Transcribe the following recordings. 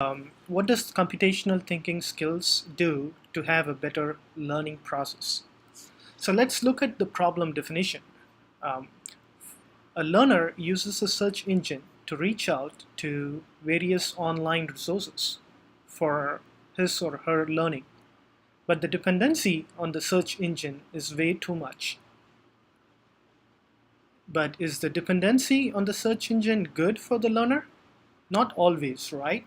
What does computational thinking skills do to have a better learning process? So let's look at the problem definition. Um, a learner uses a search engine to reach out to various online resources for his or her learning, but the dependency on the search engine is way too much. But is the dependency on the search engine good for the learner? Not always, right?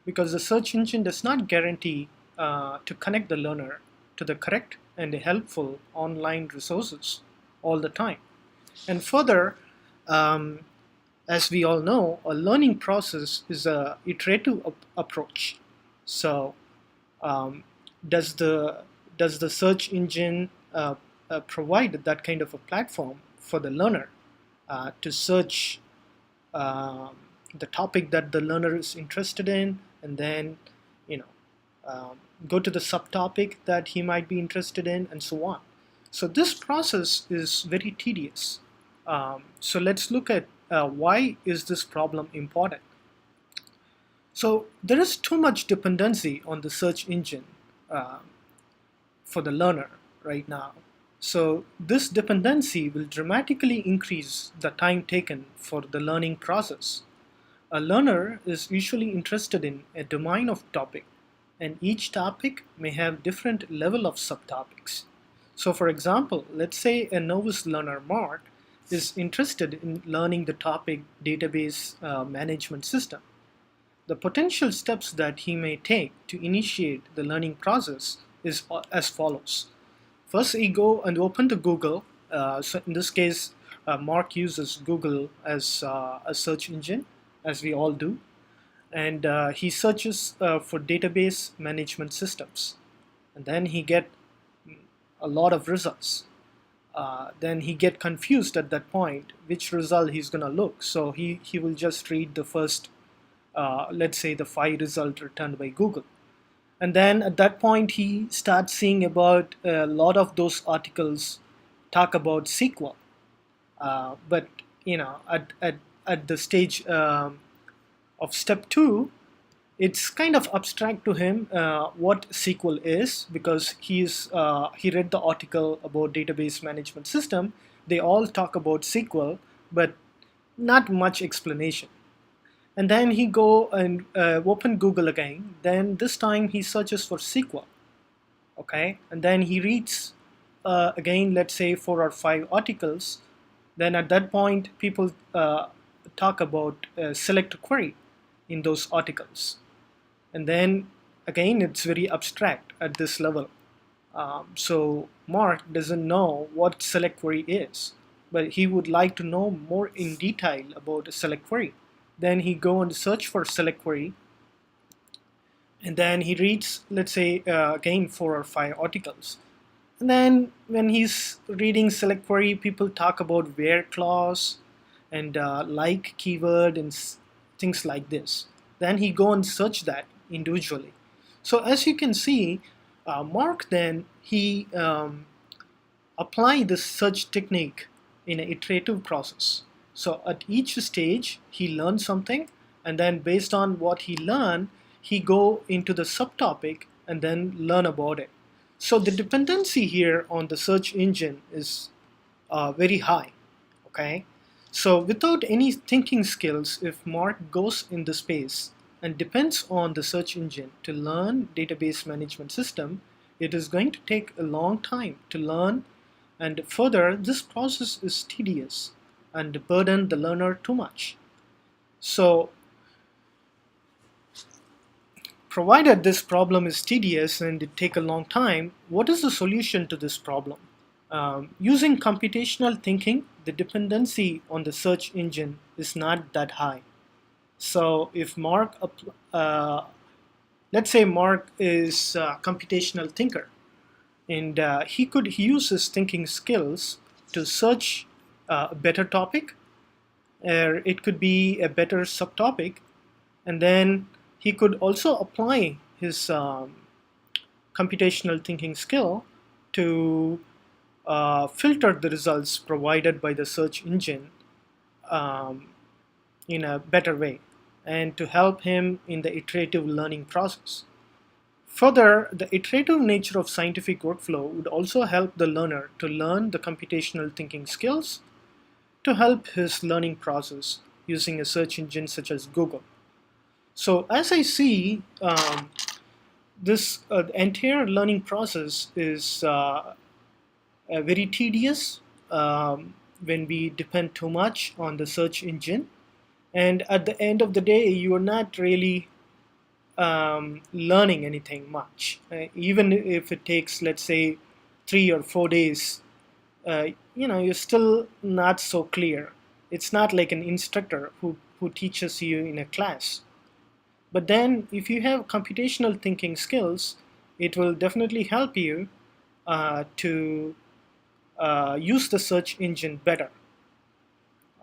Because the search engine does not guarantee to connect the learner to the correct and helpful online resources all the time. And further, um, as we all know, a learning process is a iterative approach. So, um, does the does the search engine provide that kind of a platform for the learner to search um, the topic that the learner is interested in, and then you know go to the subtopic that he might be interested in, and so on. So this process is very tedious. So let's look at why is this problem important. So there is too much dependency on the search engine uh, for the learner right now. So this dependency will dramatically increase the time taken for the learning process. A learner is usually interested in a domain of topic, and each topic may have different level of subtopics. So for example, let's say a novice learner, Mark, is interested in learning the topic database management system. The potential steps that he may take to initiate the learning process is as follows. First, he go and open the Google. So in this case, Mark uses Google as a search engine, as we all do, and he searches for database management systems, and then he get a lot of results. Then he get confused at that point which result he's gonna look. So he will just read the first, let's say the 5 result returned by Google. And then at that point, he starts seeing about a lot of those articles talk about SQL. But at the stage of step 2, it's kind of abstract to him what SQL is, because he read the article about database management system. They all talk about SQL, but not much explanation. And then he go and open Google again. Then this time he searches for SQL, okay? And then he reads again, let's say 4 or 5 articles. Then at that point, people talk about select query in those articles. And then again, it's very abstract at this level. So Mark doesn't know what select query is, but he would like to know more in detail about a select query. Then he go and search for select query, and then he reads, let's say again 4 or 5 articles. And then when he's reading select query, people talk about where clause and like keyword and things like this. Then he go and search that individually. So as you can see, Mark then he apply this search technique in an iterative process. So at each stage, he learns something, and then based on what he learned, he go into the subtopic and then learn about it. So the dependency here on the search engine is very high, okay? So without any thinking skills, if Mark goes in the space and depends on the search engine to learn database management system, it is going to take a long time to learn, and further, this process is tedious and burden the learner too much. So, provided this problem is tedious and it take a long time, what is the solution to this problem? Using computational thinking, the dependency on the search engine is not that high. So if Mark, let's say Mark is a computational thinker, and he could use his thinking skills to search a better topic, or it could be a better subtopic, and then he could also apply his computational thinking skill to filter the results provided by the search engine um, in a better way. and to help him in the iterative learning process. Further, the iterative nature of scientific workflow would also help the learner to learn the computational thinking skills to help his learning process using a search engine such as Google. So as I see, this entire learning process is very tedious when we depend too much on the search engine. And at the end of the day, you are not really learning anything much. Even if it takes, let's say, 3 or 4 days, you're still not so clear. It's not like an instructor who teaches you in a class. But then if you have computational thinking skills, it will definitely help you to use the search engine better.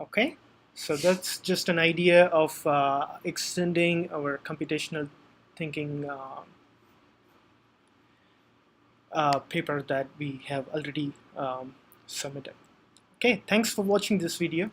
Okay, so that's just an idea of extending our computational thinking paper that we have already submitted. Okay, thanks for watching this video.